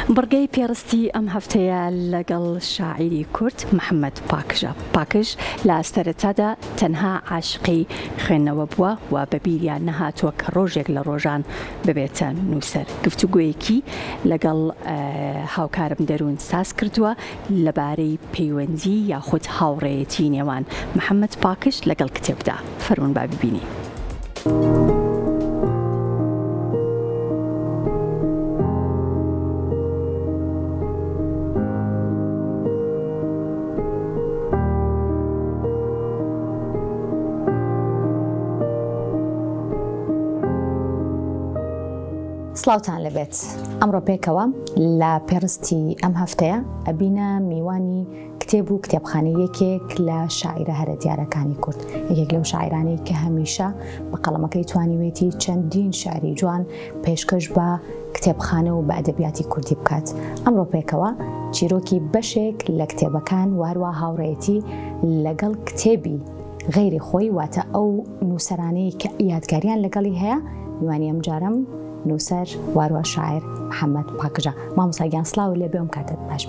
بڕگەی پێڕستی ئەم هەفتەیە لەگەڵ شاعیری کورد محەممەد پاکژ لە ئەستەرەتادا تەنها عاشقی خوێندنەوە بووە و بە بیریان نەهاتووە کە ڕۆژێک لە ڕۆژان ببێتە نووسەر. گفتوگویەکی لەگەڵ هاوکارم دەروون ساز کردووە لەبارەی پەیوەندی یاخود هاوڕێیەتی نێوان محەممەد پاکژ لەگەڵ کتێبدا. فەرموون با ببینی. سڵاوتان لەبێت. ئەمڕۆ پێکەوە لە پێڕستی ئەم هەفتەیە ئەبینە میوانی کتێب و کتێبخانەیەکێک لە شاعیرە هەرە دیارەکانی کورد، یەکێک لەو شاعیرانەی کە هەمیشە بە قەڵەمەکەی توانیوێتی چەندین شاعری جوان پێشکەش بە کتێبخانە و بە ئەدەبیاتی کوردی بکات. ئەمڕۆ پێکەوە چیرۆکی بەشێک لە کتێبەکان واروە هاوڕێیەتی لەگەڵ کتێبی غەیری خۆی واتە ئەو نووسەرانەی کە یادگاریان لەگەڵی هەیە میوانی ئەم جارم نووسەر واروە شاعر محەممەد پاکژە. مامۆستاگیان سڵاو لێ بێم کاتت باش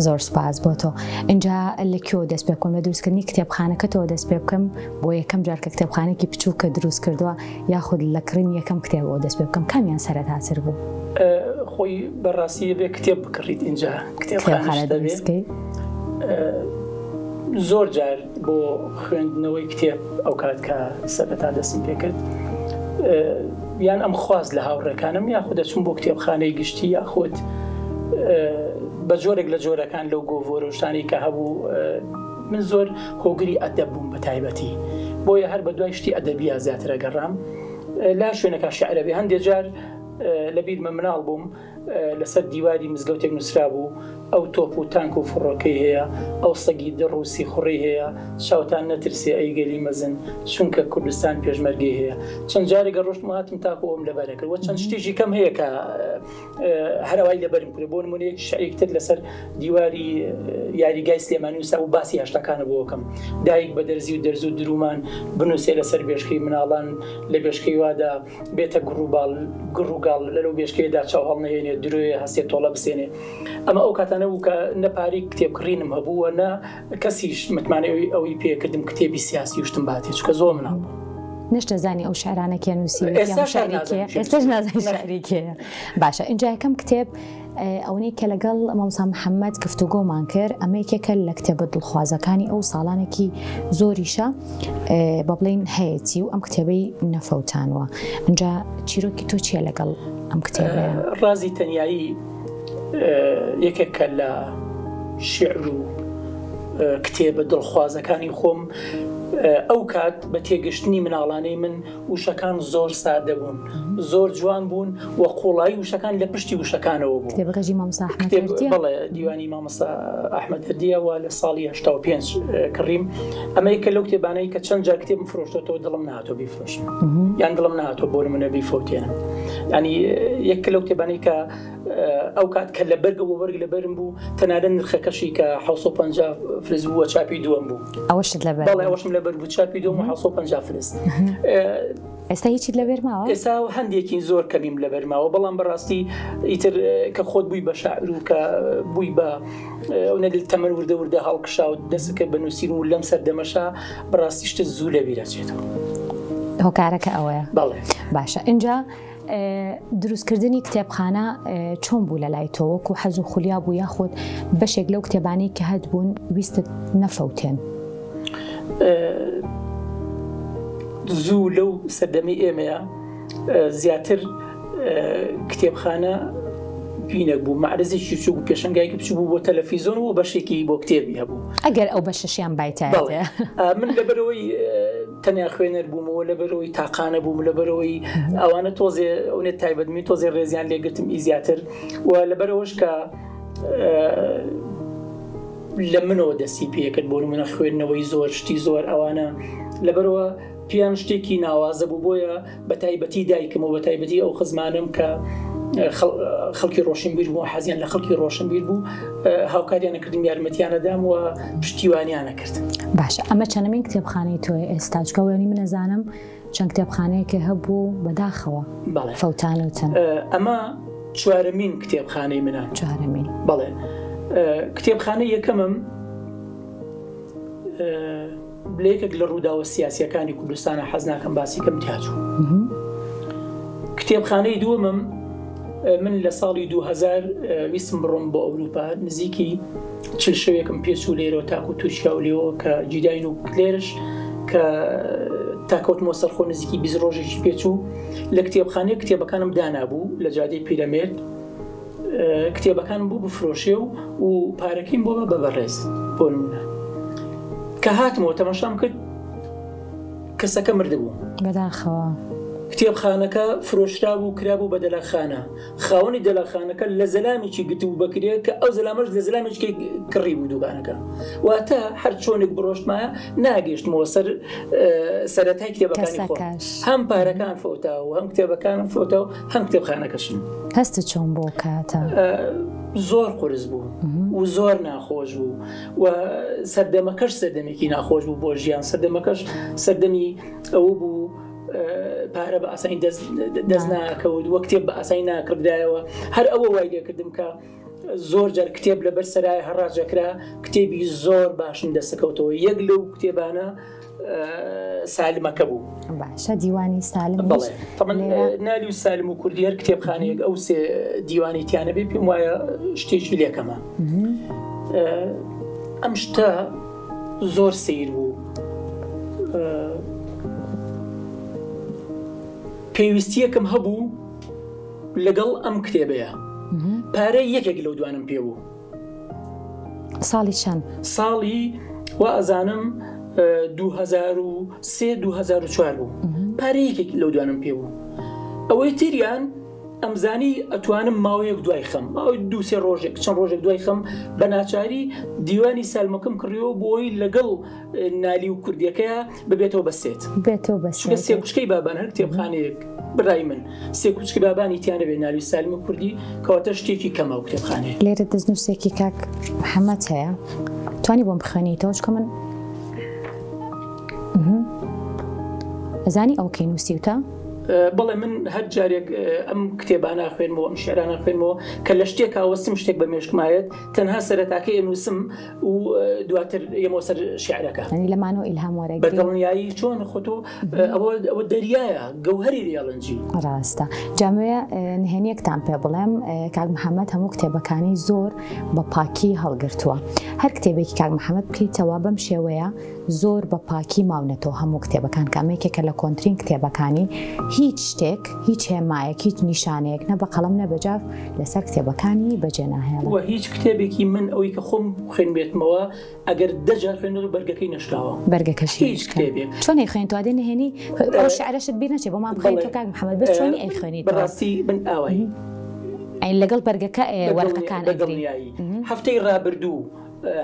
زۆر سپاس بۆ تۆ. اینجا لەکوێ دەست پێ بکەم لە دروستکردنی کتێبخانەکەتەوە دەست پێ بکەم بۆ یەکەم جار کە کتێبخانێکی بچووکە دروست کردووە یاخود لە کڕین یەکەم کتێبەوە دەست پێ بکەم کامیان سەرەتاتر بوو؟ خۆی بەڕاستی بێ کتێب بکڕیت اینجا کتێبخانە دەبێت. زۆر جار بۆ خوێندنەوەی کتێب ئەو کات کە سەرەتا دەستم پێ کرد یان ئەم خواست لە هاوڕێکانم یاخود دەچوون بۆ کتێبخانەی گشتی یاخود بە جۆرێک لە جۆرەکان لەو گۆڤۆرۆشتانی کە هەبوو. من زۆر هۆگری ئەدەب بووم بە تایبەتی، بۆیە هەر بە دوای شتی ئەدەبیە زیاترە گەڕام. لا شوێنەکە شعرە بێ هەندێک جار لە بیرمە مناڵ بووم لەسەر دیواری مزگەوتێک نووسرا بوو ئەو تۆپ و تانک و فڕۆکەی هەیە، ئەو سەگی دڕوسی خوڕی هەیە، شاوتان نەترسێ ئەیگەلی مەزن چونکە کوردستان پێشمەرگەی هەیە. چەند جارێکە ڕۆشتم هاتم تاکو ئەوم لەبارە کرد و چەند شتێکی کەم هەیە کە هەروای لەبەرم کرد. بۆ نمونەیەک شعرێکتر لەسەر دیواری یاریگای سلێمانی نووسا و باسی هەشتەکانە بۆ بکەم. دایک بە دەرزی و دەرز و درومان بنووسێ لەسەر بێشکەی مناڵان لە بێشکەی وادا بێتە گڕ و گاڵ لەو بێشکەیەدا چاو هەڵنەهێنێ درۆیە هەستێت تۆڵە بسێنێ. ئەمە ئەو کاتانە بوو کە نەپاری کتێبکڕینم هەبووە نە کەسیش متمانەوەی ئەوەی پێکردم کتێبی سیاسی وشتم باتێ چکە زۆر مناڵ بوو. نەشتەزانی ئەو شعرانێکی نووسی ئێستاش نازانی شاعریکەیە. باشە اینجا یەکەم کتێب ئەوەی کە لەگەڵ مامۆستا محەممەد گفتوگۆمان کرد ئەمە یەکێکە لە کتێبە دڵخوازەکانی ئەو ساڵانێکی زۆریشە بە بڵین هەیەی و ئەم کتێبەی نەفەوتانوە. اینجا چیرۆکی تۆ چیە لەگەڵ ئەم کتێبە؟ ڕازی تەنیایی یەکێکە لە شعر و کتێبە دڵخوازەکانی خۆم. ئەو کات بە تێگەشتنی مناڵانەی من وشەکان زۆر سادە بوون، زۆر جوان بوون و قوڵایی وشەکان لە پشتی وشەکانەوە بوو. کتێبەکەی مامۆستا ئەحمەد بەڵێ دیوانی مامۆستا ئەحمەد هەردیەوە لە ساڵی 85 کڕیم. ئەمە یەکە لەو کتێبانەی کە چەند جار کتێبم فرۆشتەوە دڵم نهاتۆ بیفرۆشم یان دڵم نهاتۆ بۆ نمونە بیفۆتێنم. ینی یەکە لەو کتێبانەی کە ئەو کات کە لە بەرگە بۆ بەرگ لەبەرم بوو تەنانەت نرخەکەشی کە 750 فلس بووە چاپی دووەم بوو. ئەوەشت لەبەر؟ بەڵێ ئەوەشم لەبەر بوو چاپی دووەم 750 فلس. ئێستا هیچیت لەبەر ماوە؟ ئێستا هەندێکی زۆر کەمیم لەبەر ماوە، بەڵام بەڕاستی ئیتر کە خۆت بووی بە شاعر و کە بووی بە تەمەن وردە وردە هەڵکشا و دەستەکە بە نووسین و لەم سەردەمەشا بەڕاستی شتە زوو لەبیرەچێتەوە. هۆکارەکە ئەوەیە؟ بەڵێ. باشە اینجا دروستکردنی کتێبخانە چۆن بوو لە لای تۆ؟ وەکو حەز و خولیا بوو یاخود بەشێک لەو کتێبانەی کە هەت بوون ویستت نەفەوتێن؟ زوو لەو سەردەمەی ئێمەیە زیاتر کتێبخانە بینەک بوو، معرزێکی چوو بوو، پێشەنگایەکی بچوو بوو بۆ تەلەڤیزۆن و بەشێکی بۆ کتێبی هەبوو. ئەگەر ئەو بەشەشیان بایتایە. من لەبەرەوەی تەنیا خوێنەر بوومەوە، لەبەرەوەی تاقانە بووم، لەبەرەوەی ئەوانە تۆزێ ئەوێت تایبەتمی تۆزێ ڕێزیان لێگرتم ئیزیاتر و لەبەرەوەش کە لە منەوە دەستی پێکرد بۆ منە خوێندنەوەی زۆر شتی زۆر ئەوانە لەبەرەوە پیان شتێکی ناوازە بوو. بۆیە بە تایبەتی دایکم و بە تایبەتی ئەو خزمانم کە خەڵکی ڕۆشنبیر بوو، حەزیان لە خەڵکی ڕۆشنبیر بوو، هاوکاریانە کردم، یارمەتیانەدام و پشتیوانیانە کرد. باشە ئەمە چەندەمین کتێبخانەی تۆی ئێستا؟ چکە وێنی من نەزانم چەند کتێبخانەیەکە هەبوو بەداخەوە فەوتانە و چەند؟ ئەمە چوارەمین کتێبخانەی منە. چوارەمین. بەڵێ کتێبخانەی یەکەمم بلێکێک لە ڕووداوە سیاسیەکانی کوردستانە حەز ناکەم باسی کەم تیاچوو. کتێبخانەی دووەمم من لە ساڵی 2000 ویستم بڕۆم بۆ ئەوروپا، نزیکی 40 شەوێکم پێچوو لێرەوە تاکو تورکیا و لێەوە کە جیداین و لێرش کە تاکەوتمەوە سەرخۆ نزیکی 20 ڕۆژێکی پێچوو. لە کتێبخانەیە کتێبەکانم دانابوو لە جادەی پیرەمێرد، کتێبەکانم بوو بفرۆشێ و پارەکەیم بۆ بە بەڕێز بۆ نمونە. کە هاتمەوە تەماشام کرد کەسەکە مردبوو بەداخەوە. کتێبخانەکە فرۆشرا بوو کرابوو بە دەلاخانە، خاوەنی دەلاخانەکە لە زەلامێکی گرتبوو بەکرێ کە ئەو زەلامەش لە زەلامێکی کڕی بوو دوکانەکە، واتە هەر چۆنێک بڕۆشتمایە ناگەشتمەوە سەرەتای کتێبەکانی خۆ، هەم پارەکان فۆتاوە هەم کتێبەکانم فۆتاوە هەم کتێبخانەکەشم. هەستت چۆن بۆ کاتە؟ زۆر قورس بوو و زۆر ناخۆش بوو و سەردەمەکەش سەردەمێکی ناخۆش بوو بۆ ژیان. سەردەمەکەش سەردەمی ئەوە بوو پارە بە ئاسانی دەست ناکەوت، وە کتێب بە ئاسانی ناکردایەوە. هەر ئەوە وای لێکردم کە زۆر جار کتێب لەبەر سەرای هەڕاجەکرا کتێبی زۆر باشن دەستەکەوتەوە. یەک لەو کتێبانە سالمەکە بوو. باشە دیوانی سالم. بەڵێ نالی و سالم و کوردی هەر کتێبخانەیەک ئەو سێ دیوانی تیانە بێ پێم وایە شتێکی لێکەمە. ئەم شتە زۆر سیر بوو. پێویستیەکەم هەبوو لەگەڵ ئەم کتێبەیە. پارەی یەکێک لەو دوانم پێ بوو. ساڵی چەند؟ ساڵی وا ئەزانم 2003-2004 بوو. پارەی یەکێک لەو دوانم پێ بوو. ئەوەی تریان ئەمزانی ئەتوانم ماوەیەک دوای خەم، ماوەی 2-3 ڕۆژێک چەند ڕۆژێک دوای خەم بە ناچاری دیوانی سالمەکەم کڕیەوە بۆی لەگەڵ نالی و کوردیەکەیە ببێتەوە بەسێت. سێ کوچکەی بابان هەر کتێبخانەیەک برای من سێ کوچکی بابانی تیانە بێ نالی سالم و کوردی کەواتە شتێکی کەمە و کتێبخانەیە. لێرە دەستنووسێکی کاک محەممەد هەیە، توانی بۆم بخوێنیتەوە چکە من ئەزانی ئەو کەی نووسیوتە؟ بەڵێ من هەر جارێک ئەم کتێبانە خوێنمەوە ئەم شێرانە خوێنمەوە کە لە شتێک هاوەستم شتێک بە مێشکمایەت تەنها سەرەتاکەی نووسم و دواتر یەمەوە سەر شیعرەکە. ئەنی لەمانەوە ئیلهام وەرەگری بەدڵنیایی چۆن خۆتۆ ئەوە دەریایە گەوهەری ریاڵەنجی. ڕاستە. جامەیە نهێنیەکتان پێ بڵێم کاک محەممەد هەموو کتێبەکانی زۆر بە پاکی هەڵگرتووە. هەر کتێبێکی کاک محەممەد بکەیتەوە بەم شێوەیە زۆر بە پاکی ماونێتەوە هەموو کتێبەکان کامێکێکە لە کۆنترین کتێبەکانی هیچ شتێک هیچ هێمایەک هیچ نیشانەیەک نە بە قەڵەم نە بەجاف لەسەر کتێبەکانی بەجێناهێڵە. وە هیچ کتێبێکی من ئەوەی کە خۆم خوێن بێتمەوە ئەگەر دەجار خوێنەوە بەرگەکەی نەشتاوە بەرگەکەش هیچ کتێبێک چۆنی خوێن توادێ نهێنی ئەو شعرەشت بیر نەچێ بۆمان بخوێن تۆ کاک محەممەد بەس چۆنی ئەی خوێنیت؟ بەڕاستی من ئاوایی ئەین لەگەڵ بەرگەکە وەرقەکان دڵنیایی هەفتەی ڕابردوو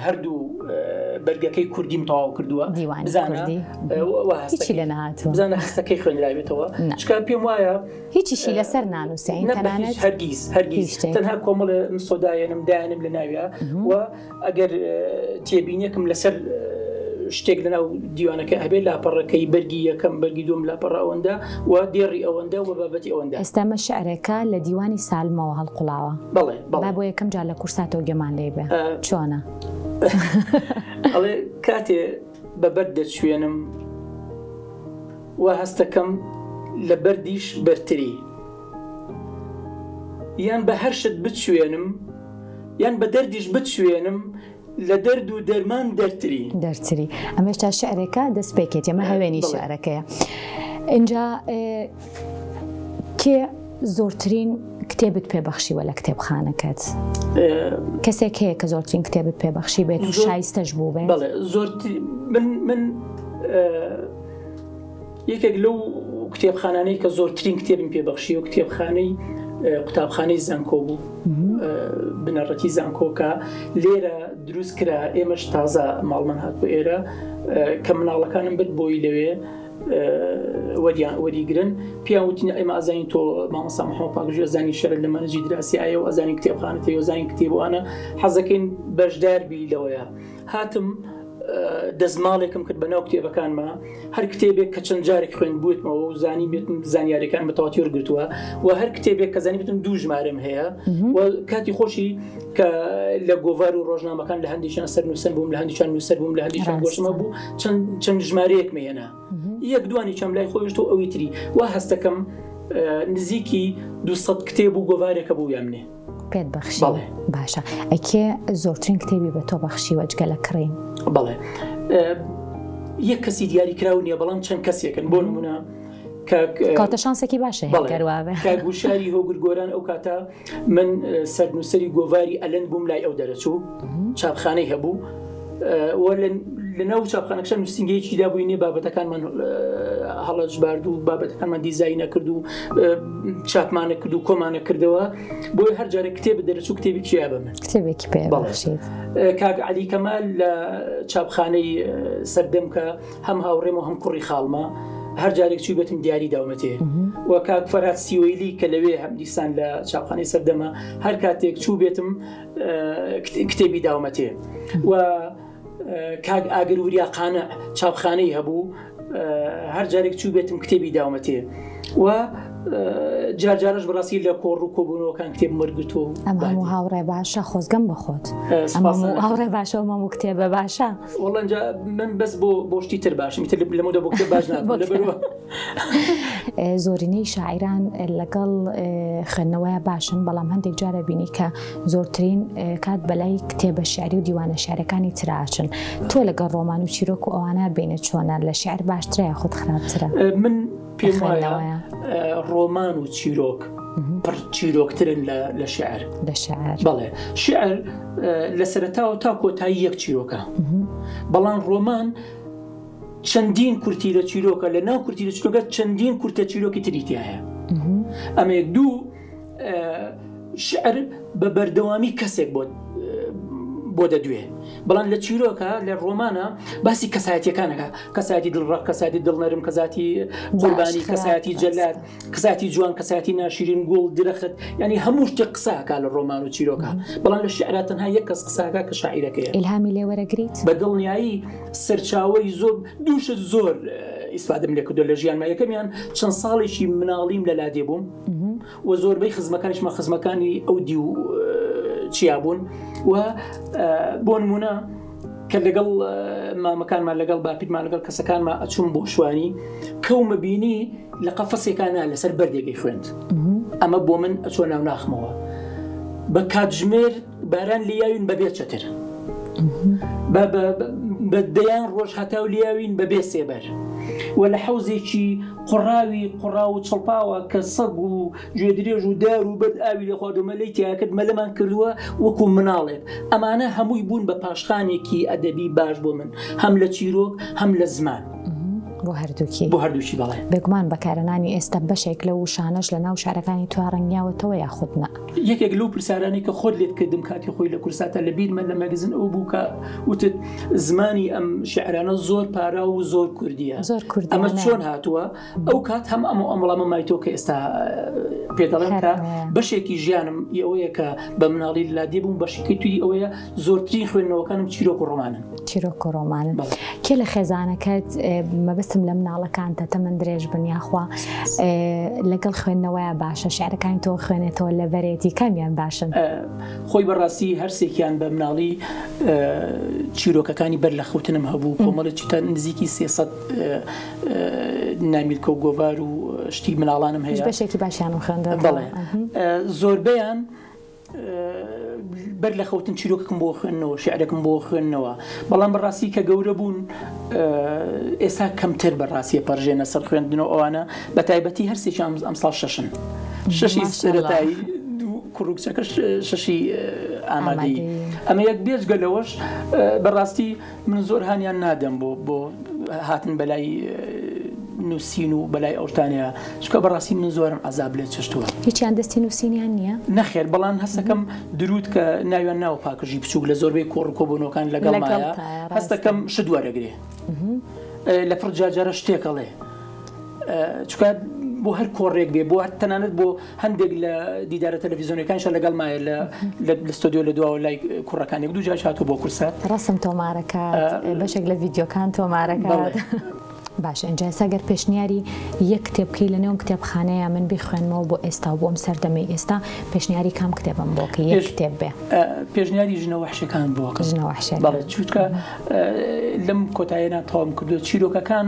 هەردوو بەرگەکەی کوردیم تەواو کردووە هیچی لە نهاتوە بزانە هەستەکەی خوێنراوێتەوە چکە پێم وایە هیچیشی لەسەر نانووسین تەنانەت هەرگیز تەنها کۆمەڵ سۆدایەنم دایانم لە ناویە و ئەگەر تێبینیەکم لەسەر شتێک لەناو دیوانەکە هەبێت لاپەڕەکەی بەرگی یەکەم بەرگی دوم لاپەڕە ئەوەندە و دێڕی ئەوەندە و بابەتی ئەوەندە. ئێستامە شعرەکە لە دیوانی سالمەوە هەڵقوڵاوە. بەڵێ با بۆ یەکەم جار لە کورساتەوە گەمان لێ بێ چۆنە؟ ئەڵێ کاتێ بەبەر دەچوێنم و هەستەکەم لە بەردیش بەرتری یان بە هەر شت بچوێنم یان بە دەردیش بچوێنم لە دەرد و دەرمان دەرتری ئەمەشتا شعرێکە دەست پێکێت ئەمە هەوێنی شعرەکەیە. اینجا کێ زۆرترین کتێبت پێبەخشیوە لە کتێبخانەکەت؟ کەسێک هەیە کە زۆرترین کتێبت پێبەخشی بێت و شایستەش بوو بێت؟ بەڵێ من یەکێک لەو کتێبخانانەی کە زۆرترین کتێبم پێبەخشی و کتێبخانەی قوتابخانەی زانکۆ بوو بنەڕەتی زانکۆکە لێرە دروست کرا ئێمەش تازە ماڵمان هات بۆ ئێرە کە مناڵەکانم بێت بۆی لەوێ وەریگرن پیان وتین ئێمە ئازانین تۆ مامۆستا محەممەد پاکژی ئەزانی شەرە لە مەنهجی دراسی ئایە و ئەزانی کتێبخانەتەوە ئەزانی کتێبوانە حەزەکەین بەشدار بی لەوەیە هاتم دەزماڵێکم کرد بە ناو کتێبەکانمە هەر کتێبێک کە چەند جارێک خوێن بوویتمەوە و زانی بێتم زانیاریەکان بە تەواتی وەرگرتووە و هەر کتێبێک کە زانی بێتم 2 ژمارەم هەیە و کاتی خۆشی کە لە گۆڤار و ڕۆژنامەکان لە هەندێکیان سەر نووسەر بووم لە هەندێکیان نووسەر بووم لە هەندێکیان گۆشتمە بوو چەند ژمارەیەک مێنە یەک دوانی چەم لای خۆیشت و ئەوی تری وا هەستەکەم نزیکی 200 کتێب و گۆڤارێکە بوو یامنێ پێت بەخشی باشە ئەکێ زۆرترین کتێبی بە تۆ بەخشیوە جگە لە کڕین بەڵێ یەک کەسی دیاری کراو نییە بەڵام چەند کەسێکن بۆ نمونە کاتە شانسێکی باشە کاگوشاری هۆگر گۆران ئەو کاتە من سەرنووسری گۆڤاری ئەلەند بووم لای ئەو دەرەچوو چاپخانەی هەبوو لە ناو چاپخانەکەشە نووسنگەیەکی دابووینێ بابەتەکانمان هەڵەش بارد و بابەتەکانمان دیزاینە کرد و چاپمانە کرد و کۆمانە کردەوە بۆی هەر جارێک کتێب دەرەچوو کتێبی کیا بە من کتێبێکی پێ بەخشیت کاک عەلی کەمال لە چاپخانەی سەردەم کە هەم هاوڕێم و هەم کوڕی خاڵمە هەر جارێک چوو بێتم دیاری داومەتێ و کاک فەرات سیوەیلی کە لەوێ هەم دیسان لە چاپخانەی سەردەمە هەر کاتێک چوو بێتم کتێبی داومەتێ و کاک ئاگر وریاقانە چاپخانەی هەبوو هەر جارێک چوو بێتم کتێبی داومەتێ و جارجارش بەڕاستی لە کۆڕ و کۆبوونەوەکان کتێب وەرگرتو ئەم هەموو هاوڕێ باشە خۆزگەم بخۆت هاوڕێ باشە و مەموو کتێبە باشە وەڵەن من بەس بۆ شتی تر باشم لەمەدا بۆ کتێب باش نابێت زۆرینەی شاعیران لەگەڵ خوێندنەوەیە باشن بەڵام هەندێک جارە بینی کە زۆرترین کات بەلای کتێبە شعری و دیوانە شعرەکانی تراچن تۆ لەگەڵ ڕۆمان و چیرۆک و ئەوانە بینە چۆنە لە شعر باشترە خۆت خراپترە من پێم وایە ڕۆمان و چیرۆک پڕ چیرۆکترن لە شعر بەڵێ شعر لە سەرەتاوە تا کۆتایی یەک چیرۆکە بەڵام ڕۆمان چەندین کورتی لە چیرۆکە لە ناو کورتی لە چیرۆکە چەندین کورتە چیرۆکی تریتیایە ئەمە یەک دوو شعر بە بەردەوامی کەسێک بۆ دەدوێ بەڵام لە چیرۆکە لە ڕۆمانە باسی کەسایەتیەکانەکە کەسایەتی دڵڕق کەسایەتی دڵنەرم کەساتی قوربانی کەسایەتی جەلات کەسایەتی جوان کەسایەتی ناشرین گوڵ درەخت ینی هەموو شتێک قساکە لە ڕۆمان و چیرۆکە بەڵام لە شعرا تەنها یەک کەس قساکە کە شاعیرەکەیە ئیلهامی لێ وەرەگریت بە دڵنیایی سەرچاوەی زۆر دووشت زۆر ئیسفادەم لێ کردو لە ژیانمە یەکەمیان چەند ساڵێکی مناڵیم لە لادێ بووم و زۆربەی خزمەکانیشمە خزمەکانی ئەو دی و چیابوون و بۆ نمونە کە لەگەڵ مامەکانمان لەگەڵ باپیرمان لەگەڵ کەسەکانمان ئەچوون بۆ شوانی کەومە بینی لە قەفەسێکانە لەسەر بەردێکی خوێند ئەمە بۆ من ئەچۆ ناو ناخمەوە بە کاتژمێر باران لیاوین بەبێ چەتر بە دەیان ڕۆژ هەتاو لیاوین بەبێ سێبەر و لە حەوزێکی قوڕا و چڵپاوە کە سەگ و گوێدرێژ و دار و بەد ئاوی لە خواردۆمەلەی تیاکرد مەلەمان کردووە وەکو مناڵێک ئەمانە هەمووی بوون بە پاشخانێکی ئەدەبی باش بۆ من هەم لە چیرۆک هەم لە زمان بۆ هەردووکی بەڵێ بێگومان بەکارەنانی ئێستا بەشێک لە و شانەش لە ناو شارەکانی تو ڕەنگیاوەتەوە یاخودنا یەکێک لەو پرسیارانی کە خۆت لێت کردم کاتی خۆی لە کورساتە لە بیرمە لە مەگزن ئەو بوو کە وتت زمانی ئەم شعرانە زۆر پارا و زۆر کوردیە ئەمە چۆن هاتووە ئەو کات هەم ئەمەڵامە مایتۆ کە ئێستا پێدەڵێن کە بەشێکی ژیانم ئەوەیە کە بە مناڵی لادێ بووم بەشێکی توی ئەوەیە زۆرترین خوێندنەوەکانم چیرۆک و ڕۆمانن کێ لە خێزانەکەت مەبەستم لە مناڵەکان تەمەەن درێژ بنیاخوا لەگەڵ خوێندنەوەیە باشە شعرەکانی تۆ خوێنێتەوە لە بەرێتی کامیان باشن خۆی بەڕاستی هەرسێکیان بە مناڵی چیرۆکەکانی بەر لە خەوتنم هەبوو کۆمەڵێکی تا نزیکی 300 نامیلکە و گۆڤار و شتی مناڵانم هەیە بەشێکی باشیانم خوێندە بەڵێ زۆربەیان بەر لە خەوتن چیرۆکەکەم بۆ خوێندنەوە شعرەکەم بۆ خوێندنەوە بەڵام بەڕاستی کە گەورە بوون ئێستا کەمتر بەڕاستیە پەرژێنە سەر خوێندنەوە ئەوانە بە تایبەتی هەرسێکی ئەمساڵ شەشی سەرەتایی کوڕکچەکە شەشی ئامادەی ئەمە یەک بێژگە لەوەش بەڕاستی من زۆر هانیان نادەم بۆ هاتن بەلای نووسین و بەلای ئەوشتانەیە چکە بەڕاستی من زۆرم عەزاب لێ چشتووە هیچیان دەستی نووسینیان نییە نەخێر بەڵام هەستەکەم درود کە ناویان ناوە پاکژی بچووک لە زۆربەی کۆڕ کۆبوونەوەکان لەگەڵمایە هەستەکەم شت وەرەگرێ لە پڕ جارجارە شتێکەڵێ چکە بۆ هەر کۆڕێک بێ بۆ تەنانەت بۆ هەندێک لە دیدارە تەلەڤیزیۆنەکانشە لەگەڵ مایە لە ستۆدیۆ لە دواوە لای کوڕەکانێک دوو جار هاتووە بۆ کورسات ڕسم تۆمارەکات بەشێک لە ڤیددیۆکان تۆمارەکات. باش ئەنجا سەگەر پێشنیاری یەک کتێب بکەی لە نێوم کتێبخانەیە من بخوێنمەوە بۆ ئێستا بۆم سەردەمەی ئێستا پێشنیاری کام کتێبم بۆکە یەک کتێب بێ. پێشنیاری ژنە وەحشەکان بۆکە ژنەوەحشەکان چوتکە لەم کۆتاییە تەواو کردو چیرۆکەکان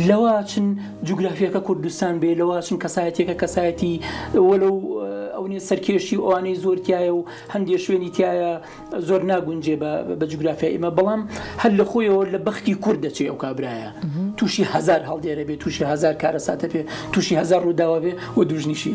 لەوە چن جوگرافیەکە کوردستان بێ لەوە چن کەسایەتێکە کەسایەتی وەلەو ئەوێ سەرکێشی ئەوانەی زۆرتیایە و هەندێک شوێنی تایە زۆر ناگونجێ بە جوگرافیا ئێمە بەڵام هەر لە خۆیەوە لە بەختی کورد دەچێ ئەو کابرایە تووشی هزار هەڵدێرە بێ تووشی هزار کارەساتە بێ تووشی هزار ڕووداوە بێ و دوژنیشی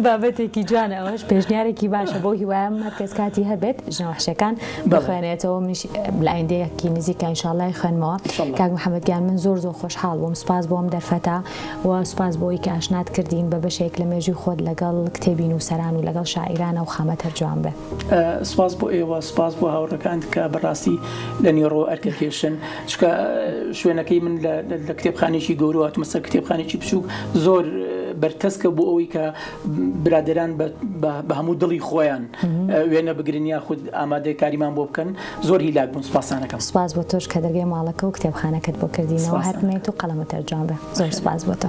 بابەتێکی جوانە ئەوەش پێشنیارێکی باشە بۆ هیوایم هەر کەس کاتی هەبێت ژنەوەحشەکان بخوێنێتەوە منیش لایندەیەکی نزیکە ئینشاڵڵای خوێنمەوە. کاک محەممەد گیان من زۆر خۆشحاڵ بووم سپاس بۆم دەرفەتا و سپاس بۆی کە ئاشنات کردین بە بەشێک لە مێژوی خۆت لەگەڵ کتێبی نووسەران و لەگەڵ شاعیرانە و خامەت هەر جوان بێ. سپاس بۆ ئێوە سپاس بۆ هاوڕەکان کە بەڕاستی لە نیۆڕۆ ئەرکەکێشن چکە شوێنەکەی من لە کتێبخانێکی گەورە هاتوومە سەر کتێبخانێکی بچووک زۆر بەرتەسکە بۆ ئەوەی کە برادران بە هەموو دڵی خۆیان وێنە بگرن یا خود ئامادەی کاریمان بۆ بکەن زۆر هیلاک بوون. سپاسانەکەم. سپاس بۆ تۆش کە دەرگای ماڵەکە و کتێبخانەکەت بۆ کردینەوە هەرمێت و قەڵەمە تەرجوان بێ. زۆر سپاس بۆ تۆ.